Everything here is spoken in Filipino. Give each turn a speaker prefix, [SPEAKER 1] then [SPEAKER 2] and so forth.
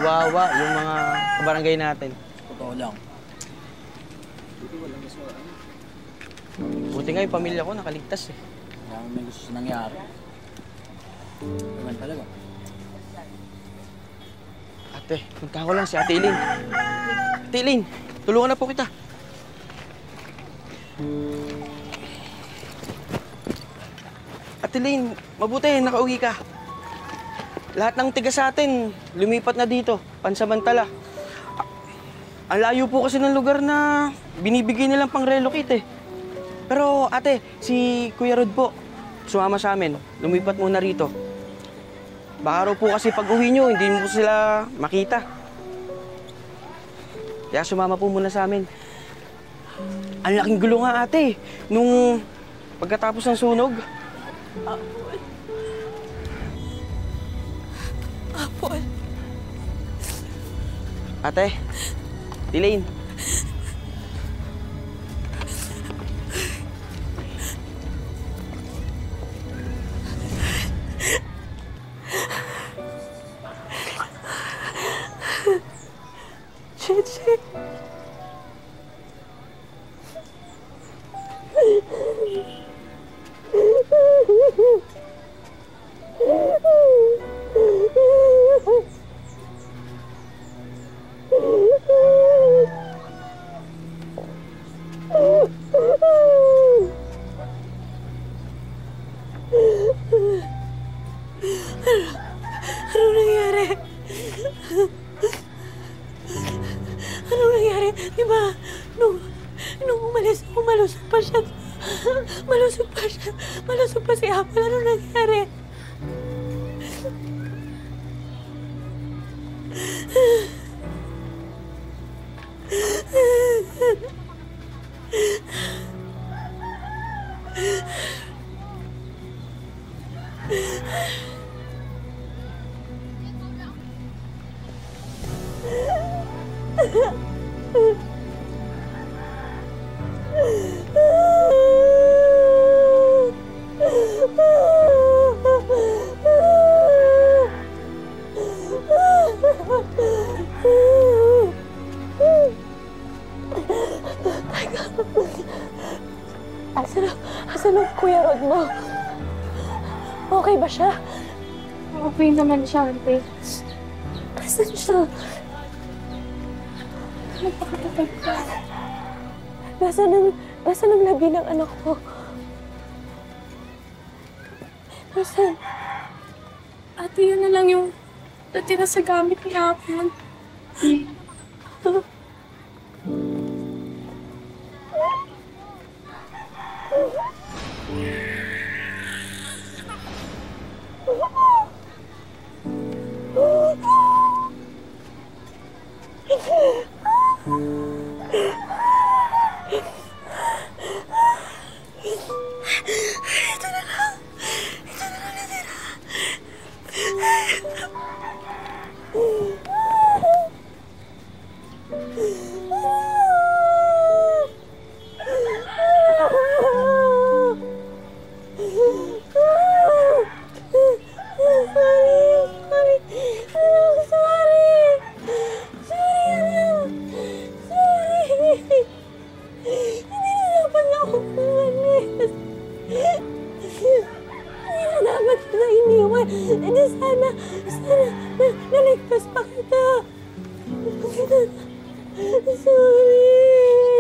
[SPEAKER 1] wawa yung mga kabarangay natin.
[SPEAKER 2] Totoo lang.
[SPEAKER 1] Buti nga yung pamilya ko nakaligtas eh.
[SPEAKER 2] Kaya may gusto nangyari. Naman talaga.
[SPEAKER 1] Ate, punta ko lang si Ate Eileen. Ate Eileen, tulungan na po kita. Ate Eileen, mabuti, nakauwi ka. Lahat ng tiga sa atin, lumipat na dito, pansamantala. Ang layo po kasi ng lugar na binibigay nilang pang-relocate eh. Pero ate, si Kuya Rod po, sumama sa amin. Lumipat muna rito. Baka raw po kasi pag uwi nyo, hindi mo sila makita. Kaya sumama po muna sa amin. Ang laking gulo nga ate, nung pagkatapos ng sunog.
[SPEAKER 3] Apol.
[SPEAKER 1] Ate, Elaine.
[SPEAKER 3] Chichi. Ano nangyari? Ano nangyari? Diba, nung umalis ako, malusog pa siya. Malusog pa si Apple. Ano nangyari? Asan ang Kuya Rod mo? Okay ba siya?
[SPEAKER 4] Okay naman siya, ate.
[SPEAKER 3] Asan siya?
[SPEAKER 4] Napakatatag ka.
[SPEAKER 3] Nasaan ang labi ng anak ko? Nasaan?
[SPEAKER 4] Ate, yun na lang yung natira sa gamit ni Apple.
[SPEAKER 3] Ito na lang natira. Hindi sana naligtas pa kita. Sorry.